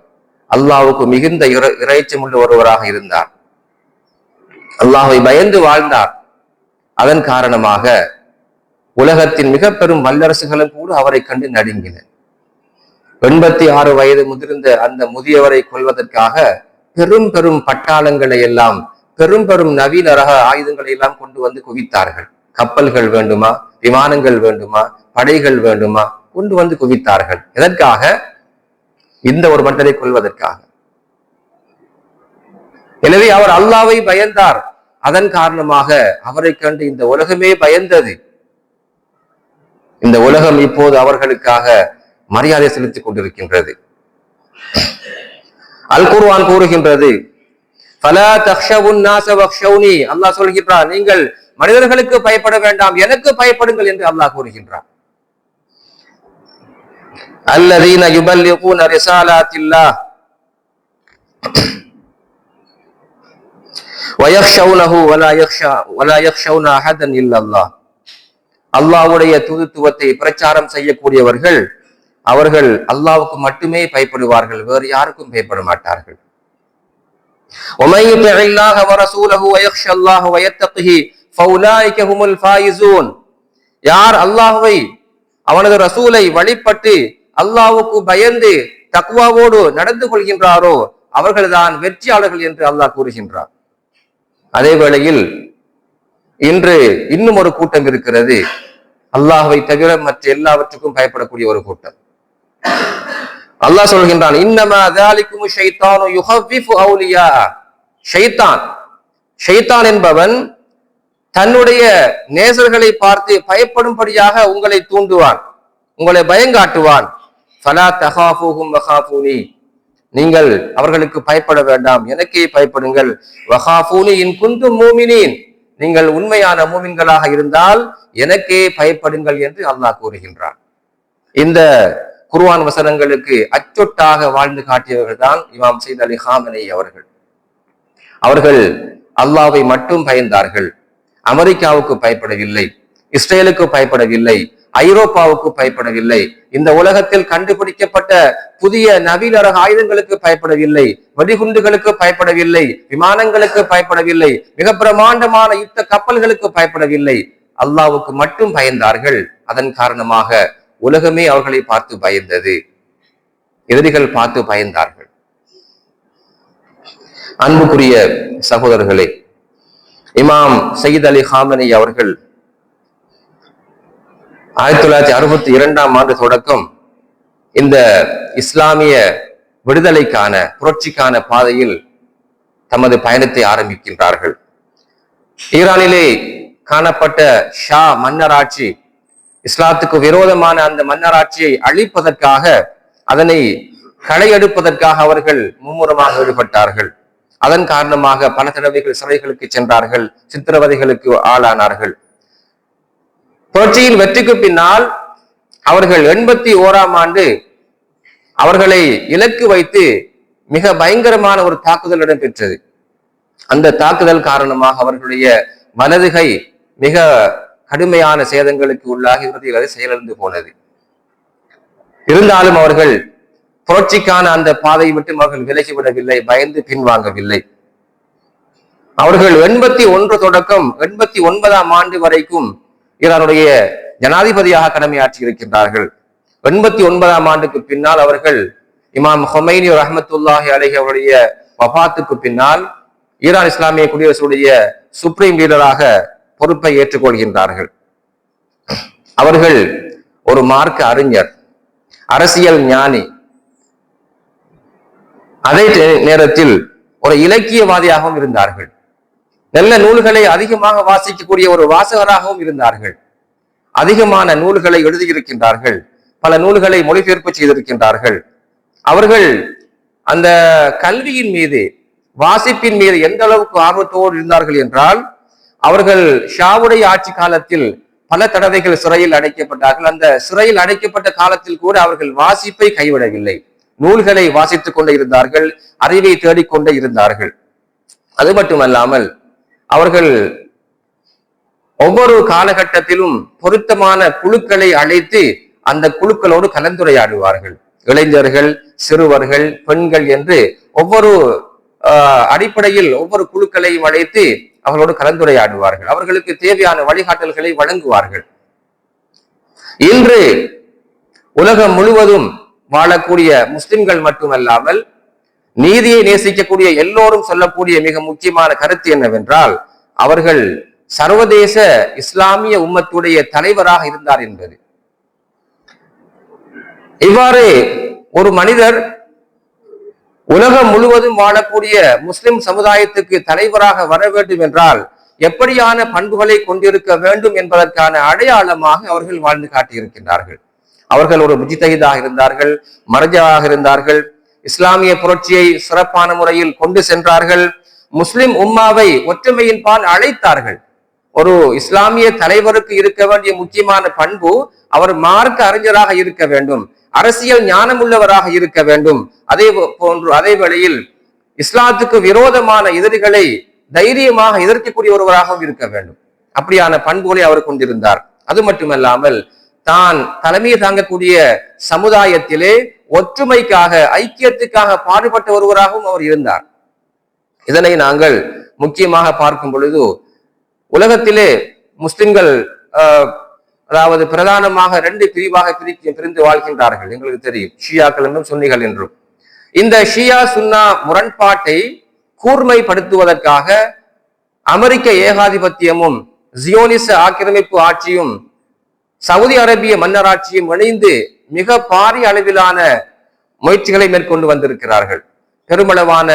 அல்லாஹ்வுக்கு மிகுந்த இறைச்சம் உள்ள ஒருவராக இருந்தார், அல்லாஹ்வை பயந்து வாழ்ந்தார். அதன் காரணமாக உலகத்தின் மிக பெரும் வல்லரசுகளும் கூட அவரை கண்டு நடுங்கின. 86 வயது முதிர்ந்த அந்த முதியவரை கொள்வதற்காக பெரும் பெரும் பட்டாளங்களை எல்லாம், பெரும் பெரும் நவீன ரக ஆயுதங்களை எல்லாம் கொண்டு வந்து குவித்தார்கள். கப்பல்கள் வேண்டுமா, விமானங்கள் வேண்டுமா, படைகள் வேண்டுமா, கொண்டு வந்து குவித்தார்கள். எதற்காக? இந்த ஒரு மனிதரை கொள்வதற்காக. எனவே அவர் அல்லாஹ்வை பயந்தார். அதன் காரணமாக அவரை கண்டு இந்த உலகமே பயந்தது. இந்த உலகம் இப்போது அவர்களுக்காக மரியாதை செலுத்திக் கொண்டிருக்கின்றது. அல் குர்ஆன் கூறுகின்றது, ஃபலா தக்ஷவுன் நாஸ வக்ஷௌனி. அல்லாஹ் சொல்கின்றார், நீங்கள் மனிதர்களுக்கு பயப்பட வேண்டாம், எனக்கு பயப்படுங்கள் என்று அல்லாஹ் கூறுகின்றார். அல்லதீன யுபல்லிகூன ரிசாலாத்தில்லாஹ் வயக்ஷௌனஹு வலா யக்ஷௌன அஹதன் இல்லல்லாஹ். அல்லாஹ்வுடைய தூதுத்துவத்தை பிரச்சாரம் செய்யக்கூடியவர்கள் அவர்கள் அல்லாஹ்வுக்கு மட்டுமே பயப்படுவார்கள், வேறு யாருக்கும் பயப்பட மாட்டார்கள். وَمَن يُطِعِ اللَّهَ وَرَسُولَهُ وَيَخْشَ اللَّهَ وَيَتَّقِهِ فَأُولَٰئِكَ هُمُ الْفَائِزُونَ. யார் அல்லாஹ்வை அவனது ரசூலை வழிபட்டு அல்லாஹ்வுக்கு பயந்து தக்வாவோடு நடந்து கொள்கின்றாரோ அவர்கள்தான் வெற்றியாளர்கள் என்று அல்லாஹ் கூறுகின்றார். அதே வேளையில் இன்று இன்னும் ஒரு கூட்டம் இருக்கிறது, அல்லாஹ்வை தவிர மற்ற எல்லாவற்றுக்கும் பயப்படக்கூடிய ஒரு கூட்டம். அல்லாஹ் சொல்கின்றான், இன்னமா ذَلِكُمُ الشَّيْطَانُ يُخَوِّفُ أَوْلِيَاءَهُ. ஷைத்தான் என்பவன் தன்னுடைய நேசர்களை பார்த்து பயப்படும்படியாக உங்களை தூண்டுவான், உங்களை பயங்காட்டுவான். ஃபலா தகாஃபூஹும் வகாஃபூனி. நீங்கள் அவர்களுக்கு பயப்பட வேண்டாம், எனக்கே பயப்படுங்கள். வகாஃபூனி இன் குந்தும் மூமினீன். நீங்கள் உண்மையான மூமின்களாக இருந்தால் எனக்கே பயப்படுங்கள் என்று அல்லாஹ் கூறுகின்றான். இந்த குர்ஆன் வசனங்களுக்கு அச்சொட்டாக வாழ்ந்து காட்டியவர்கள் தான் இமாம் சையத் அலி ஹாமெனி அவர்கள். அவர்கள் அல்லாஹ்வை மட்டும் பயந்தார்கள். அமெரிக்காவுக்கு பயப்படவில்லை, இஸ்ரேலுக்கு பயப்படவில்லை, ஐரோப்பாவுக்கு பயப்படவில்லை, இந்த உலகத்தில் கண்டுபிடிக்கப்பட்ட புதிய நவீன ரக ஆயுதங்களுக்கு பயப்படவில்லை, வெடிகுண்டுகளுக்கு பயப்படவில்லை, விமானங்களுக்கு பயப்படவில்லை, மிக பிரமாண்டமான யுத்த கப்பல்களுக்கு பயப்படவில்லை. அல்லாஹ்வுக்கு மட்டும் பயந்தார்கள். அதன் காரணமாக உலகமே அவர்களை பார்த்து பயந்தது. எதிரிகள் பார்த்து பயந்தார்கள். அன்புக்குரிய சகோதரர்களே, இமாம் சையத் அலி ஹாமெனி அவர்கள் 1962ஆம் ஆண்டு தொடக்கம் இந்த இஸ்லாமிய விடுதலைக்கான புரட்சிக்கான பாதையில் தமது பயணத்தை ஆரம்பிக்கின்றார்கள். ஈரானிலே காணப்பட்ட ஷா மன்னராட்சி, இஸ்லாத்துக்கு விரோதமான அந்த மன்னராட்சியை அழிப்பதற்காக, அதனை களையெடுப்பதற்காக அவர்கள் மும்முரமாக ஈடுபட்டார்கள். அதன் காரணமாக பல தடவைகள் சிறைகளுக்கு சென்றார்கள், சித்திரவதைகளுக்கு ஆளானார்கள். புரட்சியின் வெற்றிக்கு பின்னால் அவர்கள் 81ஆம் ஆண்டு அவர்களை இலக்கு வைத்து மிக பயங்கரமான ஒரு தாக்குதல் இடம்பெற்றது. அந்த தாக்குதல் காரணமாக அவர்களுடைய வலதுகை மிக கடுமையான சேதங்களுக்கு உள்ளாகி இறுதியில் செயலிழந்து போனது. இருந்தாலும் அவர்கள் புரட்சிக்கான அந்த பாதையை விட்டு அவர்கள் விலகிவிடவில்லை, பயந்து பின்வாங்கவில்லை. அவர்கள் 81 தொடக்கம் 89ஆம் ஆண்டு வரைக்கும் ஈரானுடைய ஜனாதிபதியாக கடமையாற்றி இருக்கின்றார்கள். 89ஆம் ஆண்டுக்கு பின்னால் அவர்கள் இமாம் ஹொமைனி ரஹ்மத்துல்லாஹி அலைஹி அவருடைய வஃபாத்துக்கு பின்னால் ஈரான் இஸ்லாமிய குடியரசுடைய சுப்ரீம் லீடராக பொறுப்பை ஏற்றுக்கொள்கின்றார்கள். அவர்கள் ஒரு மார்க்க அறிஞர், அரசியல் ஞானி, அதே நேரத்தில் ஒரு இலக்கியவாதியாகவும் இருந்தார்கள். நல்ல நூல்களை அதிகமாக வாசிக்கக்கூடிய ஒரு வாசகராகவும் இருந்தார்கள். அதிகமான நூல்களை எழுதியிருக்கின்றார்கள், பல நூல்களை மொழிபெயர்ப்பு செய்திருக்கின்றார்கள். அவர்கள் அந்த கல்வியின் மீது, வாசிப்பின் மீது எந்த அளவுக்கு ஆர்வத்தோடு இருந்தார்கள் என்றால், அவர்கள் ஷாவுடைய ஆட்சி காலத்தில் பல தடவைகள் சிறையில் அடைக்கப்பட்டார்கள். அந்த சிறையில் அடைக்கப்பட்ட காலத்தில் கூட அவர்கள் வாசிப்பை கைவிடவில்லை, நூல்களை வாசித்துக் கொண்டே இருந்தார்கள், அறிவை தேடிக்கொண்டே இருந்தார்கள். அது மட்டுமல்லாமல் அவர்கள் ஒவ்வொரு காலகட்டத்திலும் பொருத்தமான குழுக்களை அழைத்து அந்த குழுக்களோடு கலந்துரையாடுவார்கள். இளைஞர்கள், சிறுவர்கள், பெண்கள் என்று ஒவ்வொரு அடிப்படையில் ஒவ்வொரு குழுக்களையும் அழைத்து அவர்களோடு கலந்துரையாடுவார்கள். அவர்களுக்கு தேவையான வழிகாட்டல்களை வழங்குவார்கள். இன்று உலகம் முழுவதும் வாழக்கூடிய முஸ்லிம்கள் மட்டுமல்லாமல் நீதியை நேசிக்கக்கூடிய எல்லோரும் சொல்லக்கூடிய மிக முக்கியமான கருத்து என்னவென்றால், அவர்கள் சர்வதேச இஸ்லாமிய உம்மத்துடைய தலைவராக இருந்தார் என்பது. இவ்வாறு ஒரு மனிதர் உலகம் முழுவதும் வாழக்கூடிய முஸ்லிம் சமுதாயத்துக்கு தலைவராக வர வேண்டும் என்றால் எப்படியான பண்புகளை கொண்டிருக்க வேண்டும் என்பதற்கான அடையாளமாக அவர்கள் வாழ்ந்து காட்டியிருக்கின்றார்கள். அவர்கள் ஒரு முஜ்தஹிதாக இருந்தார்கள், மர்ஜாவாக இருந்தார்கள், இஸ்லாமிய புரட்சியை சிறப்பான முறையில் கொண்டு சென்றார்கள், முஸ்லிம் உம்மாவை ஒற்றுமையின் பால் அழைத்தார்கள். ஒரு இஸ்லாமிய தலைவருக்கு இருக்க வேண்டிய முக்கியமான பண்பு, அவர் மார்க்க அறிஞராக இருக்க வேண்டும், அரசியல் ஞானம் உள்ளவராக இருக்க வேண்டும், அதே வேளையில் இஸ்லாத்துக்கு விரோதமான எதிரிகளை தைரியமாக எதிர்க்கக்கூடிய ஒருவராகவும் இருக்க வேண்டும். அப்படியான பண்புகளை அவர் கொண்டிருந்தார். அது மட்டுமல்லாமல் தான் தலைமையை தாங்கக்கூடிய சமுதாயத்திலே ஒற்றுமைக்காக, ஐக்கியத்துக்காக பாடுபட்ட ஒருவராகவும் அவர் இருந்தார். இதனை நாங்கள் முக்கியமாக பார்க்கும் பொழுது, உலகத்திலே முஸ்லிம்கள் அதாவது பிரதானமாக 2 பிரிவாக பிரிந்து வாழ்கின்றார்கள். எங்களுக்கு தெரியும், ஷியாக்கள் என்றும் சுன்னிகள் என்றும். இந்த ஷியா சுன்னா முரண்பாட்டை கூர்மைப்படுத்துவதற்காக அமெரிக்க ஏகாதிபத்தியமும் ஜியோனிச ஆக்கிரமிப்பு ஆட்சியும் சவுதி அரேபிய மன்னராட்சியும் இணைந்து மிக பாரிய அளவிலான முயற்சிகளை மேற்கொண்டு வந்திருக்கிறார்கள். பெருமளவான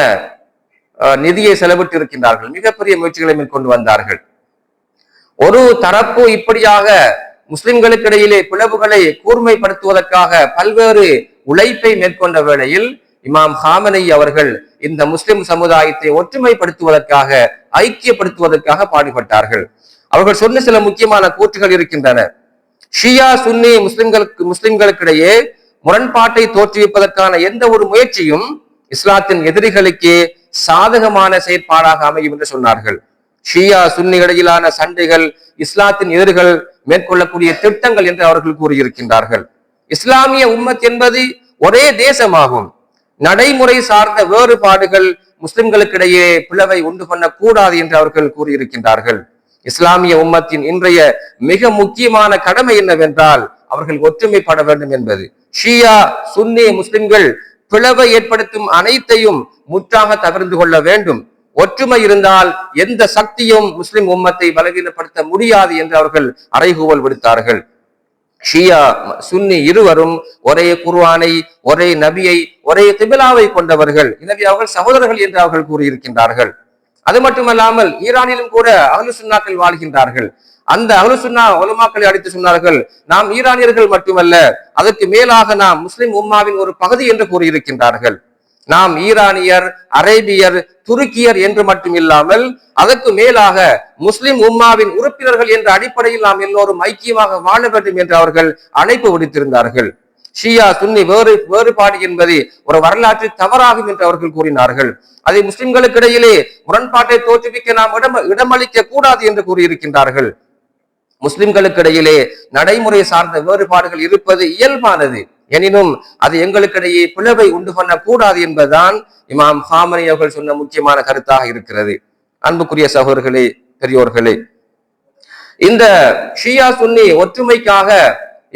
நிதியை செலவிட்டு இருக்கின்றார்கள். மிகப்பெரிய முயற்சிகளை மேற்கொண்டு வந்தார்கள். ஒரு தரப்பு இப்படியாக முஸ்லிம்களுக்கு இடையிலே பிளவுகளை கூர்மைப்படுத்துவதற்காக பல்வேறு உழைப்பை மேற்கொண்ட வேளையில் இமாம் ஹாமனை அவர்கள் இந்த முஸ்லிம் சமுதாயத்தை ஒற்றுமைப்படுத்துவதற்காக, ஐக்கியப்படுத்துவதற்காக பாடுபட்டார்கள். அவர்கள் சொன்ன சில முக்கியமான கூற்றுகள் இருக்கின்றன. ஷியா சுன்னி முஸ்லிம்களுக்கிடையே முரண்பாட்டை தோற்றுவிப்பதற்கான எந்த ஒரு முயற்சியும் இஸ்லாத்தின் எதிரிகளுக்கே சாதகமான செயற்பாடாக அமையும் என்று சொன்னார்கள். ஷியா சுன்னி இடையிலான சண்டைகள் இஸ்லாத்தின் எதிரிகள் மேற்கொள்ளக்கூடிய திட்டங்கள் என்று அவர்கள் கூறியிருக்கின்றார்கள். இஸ்லாமிய உம்மத் என்பது ஒரே தேசமாகும். நடைமுறை சார்ந்த வேறுபாடுகள் முஸ்லிம்களுக்கிடையே பிளவை உண்டு பண்ணக்கூடாது என்று அவர்கள் கூறியிருக்கின்றார்கள். இஸ்லாமிய உம்மத்தின் இன்றைய மிக முக்கியமான கடமை என்னவென்றால் அவர்கள் ஒற்றுமைப்பட வேண்டும் என்பது. ஷியா சுன்னி முஸ்லிம்கள் பிளவை ஏற்படுத்தும் அனைத்தையும் முற்றாக தவிர்த்து கொள்ள வேண்டும். ஒற்றுமை இருந்தால் எந்த சக்தியும் முஸ்லிம் உம்மத்தை பலவீனப்படுத்த முடியாது என்று அவர்கள் அறைகூவல் விடுத்தார்கள். ஷியா சுன்னி இருவரும் ஒரே குர்ஆனை, ஒரே நபியை, ஒரே கிபிலாவை கொண்டவர்கள். எனவே அவர்கள் சகோதரர்கள் என்று அவர்கள் கூறியிருக்கின்றார்கள். அது மட்டுமல்லாமல் ஈரானிலும் கூட அஹ்லு சுன்னாக்கள் வாழ்கின்றார்கள். அந்த அஹ்லு சுன்னா உலமாக்களை அடித்து சொன்னார்கள், நாம் ஈரானியர்கள் மட்டுமல்ல, அதற்கு மேலாக நாம் முஸ்லிம் உம்மாவின் ஒரு பகுதி என்று கூறியிருக்கின்றார்கள். நாம் ஈரானியர், அரேபியர், துருக்கியர் என்று மட்டும் இல்லாமல் அதற்கு மேலாக முஸ்லிம் உம்மாவின் உறுப்பினர்கள் என்ற அடிப்படையில் நாம் எல்லோரும் ஐக்கியமாக வாழ வேண்டும் என்று அவர்கள் அழைப்பு விடுத்திருந்தார்கள். ஷியா சுன்னி வேறுபாடு என்பது ஒரு வரலாற்று தவறாகும் என்று அவர்கள் கூறினார்கள். அதை முஸ்லிம்களுக்கு இடையிலே முரண்பாட்டை தோற்றுவிக்க நாம் இடமளிக்க கூடாது என்று கூறியிருக்கின்றார்கள். முஸ்லிம்களுக்கு இடையிலே நடைமுறை சார்ந்த வேறுபாடுகள் இருப்பது இயல்பானது. எனினும் அது எங்களுக்கிடையே பிளவை உண்டு பண்ண கூடாது என்பதுதான் இமாம் ஹாமனி அவர்கள் சொன்ன முக்கியமான கருத்தாக இருக்கிறது. அன்புக்குரிய சகோதரர்களே, பெரியோர்களே, இந்த ஷியா சுன்னி ஒற்றுமைக்காக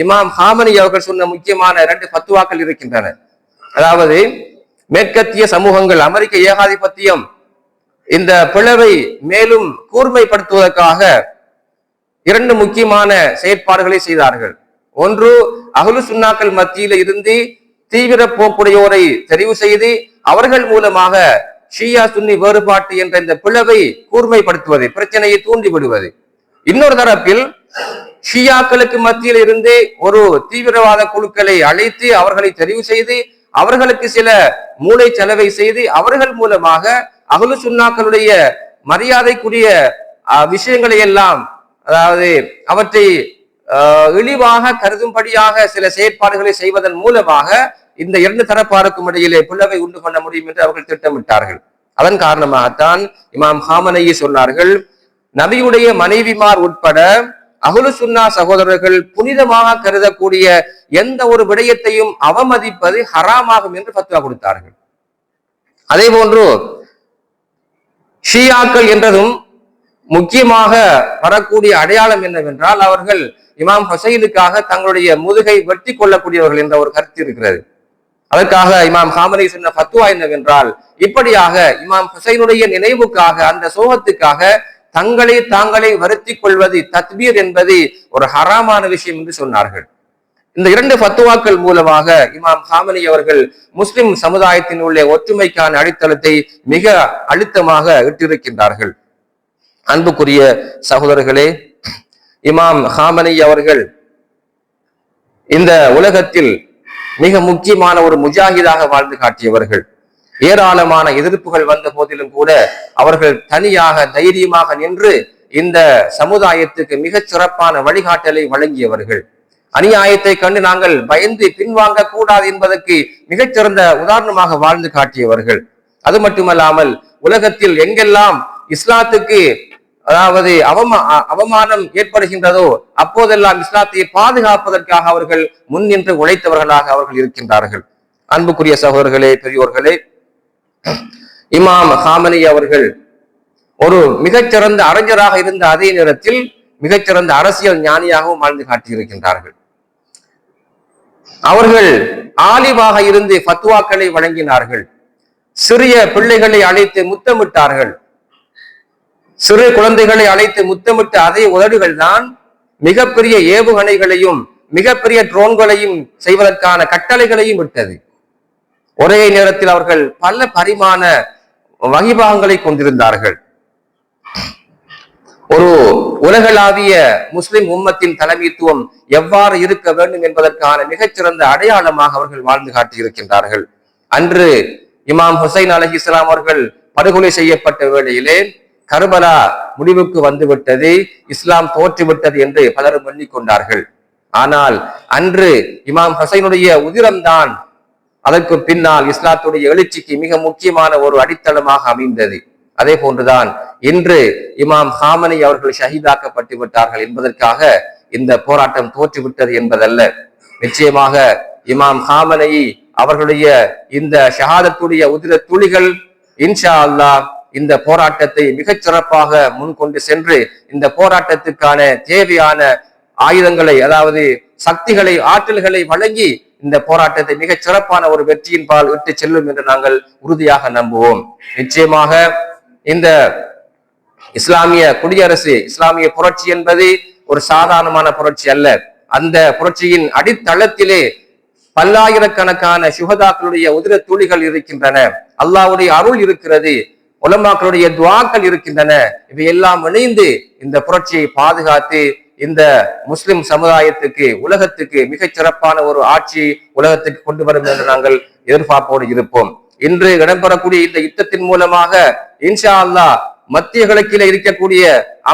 இமாம் ஹாமனி அவர்கள் சொன்ன முக்கியமான 2 ஃபத்வாக்கள் இருக்கின்றன. அதாவது மேற்கத்திய சமூகங்கள், அமெரிக்க ஏகாதிபத்தியம் இந்த பிளவை மேலும் கூர்மைப்படுத்துவதற்காக 2 முக்கியமான செயற்பாடுகளை செய்தார்கள். ஒன்று, அஹ்லு சுன்னாக்கள் மத்தியில இருந்து தீவிர போக்குடையோரை தெரிவு செய்து அவர்கள் மூலமாக ஷியா சுன்னி வேறுபாட்டு என்ற இந்த பிளவை கூர்மைப்படுத்துவது, பிரச்சனையை தூண்டி விடுவது. இன்னொரு தரப்பில் ஷியாக்களுக்கு மத்தியில் இருந்து ஒரு தீவிரவாத குழுக்களை அழைத்து அவர்களை தெரிவு செய்து அவர்களுக்கு சில மூளை செலவை செய்து அவர்கள் மூலமாக அஹ்லு சுன்னாக்களுடைய மரியாதைக்குரிய விஷயங்களை எல்லாம், அதாவது அவற்றை இழிவாக கருதும்படியாக சில செயற்பாடுகளை செய்வதன் மூலமாக இந்த 2 தரப்பாருக்கும் இடையிலே பிளவை உண்டு பண்ண முடியும் என்று அவர்கள் திட்டமிட்டார்கள். அதன் காரணமாகத்தான் இமாம் ஹாமனையை சொன்னார்கள், நபியுடைய மனைவிமார் உட்பட அஹ்லு சுன்னா சகோதரர்கள் புனிதமாக கருதக்கூடிய எந்த ஒரு விடயத்தையும் அவமதிப்பது ஹராமாகும் என்று ஃபத்வா கொடுத்தார்கள். அதே போன்று ஷியாக்கள் என்றதும் முக்கியமாக வரக்கூடிய அடையாளம் என்னவென்றால் அவர்கள் இமாம் ஹுசைனுக்காக தங்களுடைய முதுகை வெட்டி கொள்ளக்கூடியவர்கள் என்ற ஒரு கருத்து இருக்கிறது. அதற்காக இமாம் ஹாமனி சொன்ன ஃபத்வா என்னவென்றால், இப்படியாக இமாம் ஹுசைனுடைய நினைவுக்காக, அந்த சோகத்துக்காக தங்களை தாங்களே வருத்தி கொள்வது, தத்பீர் என்பது ஒரு ஹராமான விஷயம் என்று சொன்னார்கள். இந்த இரண்டு ஃபத்துவாக்கள் மூலமாக இமாம் ஹாமனி அவர்கள் முஸ்லிம் சமுதாயத்தின் உள்ள ஒற்றுமைக்கான அடித்தளத்தை மிக அழுத்தமாக இட்டிருக்கின்றார்கள். அன்புக்குரிய சகோதரர்களே, இமாம் ஹாமனி அவர்கள் இந்த உலகத்தில் மிக முக்கியமான ஒரு முஜாஹிதாக வாழ்ந்து காட்டியவர்கள். ஏராளமான எதிர்ப்புகள் வந்த போதிலும் கூட அவர்கள் தனியாக தைரியமாக நின்று இந்த சமுதாயத்துக்கு மிகச் சிறப்பான வழிகாட்டலை வழங்கியவர்கள். அநியாயத்தை கண்டு நாங்கள் பயந்து பின்வாங்க கூடாது என்பதற்கு மிகச்சிறந்த உதாரணமாக வாழ்ந்து காட்டியவர்கள். அது மட்டுமல்லாமல் உலகத்தில் எங்கெல்லாம் இஸ்லாத்துக்கு அதாவது அவமானம் ஏற்படுகின்றதோ அப்போதெல்லாம் இஸ்லாத்தை பாதுகாப்பதற்காக அவர்கள் முன்னின்று உழைத்தவர்களாக அவர்கள் இருக்கின்றார்கள். அன்புக்குரிய சகோதரர்களே, பெரியோர்களே, இமாம் ஹாமனி அவர்கள் ஒரு மிகச்சிறந்த அறிஞராக இருந்த அதே நேரத்தில் மிகச்சிறந்த அரசியல் ஞானியாகவும் வாழ்ந்து காட்டியிருக்கின்றார்கள். அவர்கள் ஆலிமாக இருந்து ஃபத்வாக்களை வழங்கினார்கள். சிறிய பிள்ளைகளை அழைத்து முத்தமிட்டார்கள். சிறு குழந்தைகளை அழைத்து முத்தமிட்ட அதே உதடுகள் தான் மிகப்பெரிய ஏவுகணைகளையும் மிகப்பெரிய ட்ரோன்களையும் செய்வதற்கான கட்டளைகளையும் விட்டது. ஒரே நேரத்தில் அவர்கள் பல பரிமாண வகிபாகங்களை கொண்டிருந்தார்கள். ஒரு உலகளாவிய முஸ்லிம் உம்மத்தின் தலைமைத்துவம் எவ்வாறு இருக்க வேண்டும் என்பதற்கான மிகச்சிறந்த அடையாளமாக அவர்கள் வாழ்ந்து காட்டியிருக்கின்றார்கள். அன்று இமாம் ஹுசைன் அலைஹிஸ்ஸலாம் அவர்கள் படுகொலை செய்யப்பட்ட வேளையிலே கர்பலா முடிவுக்கு வந்துவிட்டது, இஸ்லாம் தோற்றுவிட்டது என்று பலரும் எண்ணிக்கொண்டார்கள். ஆனால் அன்று இமாம் ஹுசைனுடைய உதிரம்தான் அதற்கு பின்னால் இஸ்லாத்துடைய எழுச்சிக்கு மிக முக்கியமான ஒரு அடித்தளமாக அமைந்தது. அதே போன்றுதான் இன்று இமாம் ஹாமனி அவர்கள் ஷஹீதாக்கப்பட்டு விட்டார்கள் என்பதற்காக இந்த போராட்டம் தோற்றுவிட்டது என்பதல்ல. நிச்சயமாக இமாம் ஹாமனி அவர்களுடைய இந்த ஷஹாதத்துடைய உதிர துளிகள் இன்ஷா அல்லாஹ் இந்த போராட்டத்தை மிகச் சிறப்பாக முன்கொண்டு சென்று இந்த போராட்டத்துக்கான தேவையான ஆயுதங்களை, அதாவது சக்திகளை, ஆற்றல்களை வழங்கி இந்த போராட்டத்தை மிகச் சிறப்பான ஒரு வெற்றியின் பால் இட்டு செல்லும் என்று நாங்கள் உறுதியாக நம்புவோம். நிச்சயமாக இந்த இஸ்லாமிய குடியரசு, இஸ்லாமிய புரட்சி என்பது ஒரு சாதாரணமான புரட்சி அல்ல. அந்த புரட்சியின் அடித்தளத்திலே பல்லாயிரக்கணக்கான சுஹதாக்களுடைய உதிர துளிகள் இருக்கின்றன, அல்லாஹ்வுடைய அருள் இருக்கிறது, உலமாக்களுடைய துஆக்கள் இருக்கின்றன. இவையெல்லாம் இணைந்து இந்த புரட்சியை பாதுகாத்து இந்த முஸ்லிம் சமுதாயத்துக்கு, உலகத்துக்கு மிகச் சிறப்பான ஒரு ஆட்சி உலகத்துக்கு கொண்டு வரும் என்று நாங்கள் எதிர்பார்ப்போடு இருப்போம். இன்று இடம்பெறக்கூடிய இந்த யுத்தத்தின் மூலமாக இன்ஷா அல்லாஹ் மத்திய கிழக்கில இருக்கக்கூடிய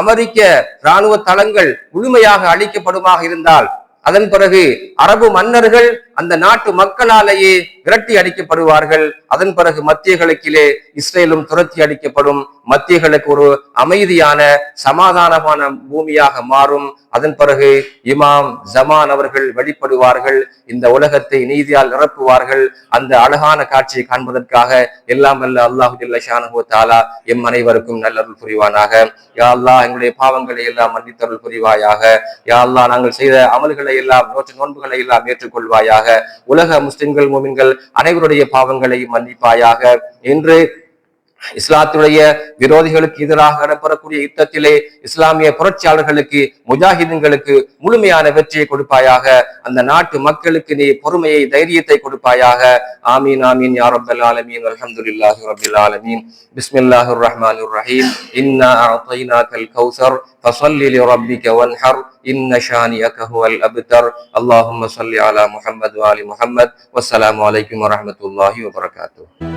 அமெரிக்க இராணுவ தளங்கள் முழுமையாக அழிக்கப்படுமாக இருந்தால், அதன் பிறகு அரபு மன்னர்கள் அந்த நாட்டு மக்களாலேயே விரட்டி அடிக்கப்படுவார்கள். அதன் பிறகு மத்திய கிழக்கிலே இஸ்ரேலும் துரத்தி அடிக்கப்படும். மத்திய கிழக்கு ஒரு அமைதியான சமாதானமான பூமியாக மாறும். அதன் பிறகு இமாம் ஜமான் அவர்கள் வெளிப்படுவார்கள், இந்த உலகத்தை நீதியால் நிரப்புவார்கள். அந்த அழகான காட்சியை காண்பதற்காக எல்லாம் வல்ல அல்லாஹு ஜல்ல ஷானஹு தஆலா எம் அனைவருக்கும் நல்லருள் புரிவானாக. யா அல்லாஹ் எங்களுடைய பாவங்களை எல்லாம் மன்னித்தருள் புரிவாயாக. யா அல்லாஹ் நாங்கள் செய்த அமல்களை எல்லாம், நோன்புகளை எல்லாம் ஏற்றுக்கொள்வாயாக. உலக முஸ்லிம்கள், முமின்கள் அனைவருடைய பாவங்களை மன்னிப்பாயாக. இன்று இஸ்லாத்துடைய விரோதிகளுக்கு எதிராக நடைபெறக்கூடிய யுத்தத்திலே இஸ்லாமிய புரட்சியாளர்களுக்கு, முஜாஹிதுங்களுக்கு முழுமையான வெற்றியை கொடுப்பாயாக. அந்த நாட்டு மக்களுக்கு நீ பொறுமையை, தைரியத்தை கொடுப்பாயாக. ஆமீன் ஆமீன் யா ரப்பல் ஆலமீன். அல்ஹம்துலில்லாஹி ரப்பில் ஆலமீன். பிஸ்மில்லாஹிர் ரஹ்மானிர் ரஹீம். இன்னா அஅதைனாகல் கௌஸர் ஃபஸல்லி லிரப்பிக வன்ஹர் இன்ன ஷானியக ஹுவல் அப்தர். அல்லாஹும்ம ஸல்லி அலா முஹம்மத் வ ஆலி முஹம்மத். வஸ்ஸலாமு அலைக்கும் வரஹ்மத்துல்லாஹி வபரகாத்துஹு.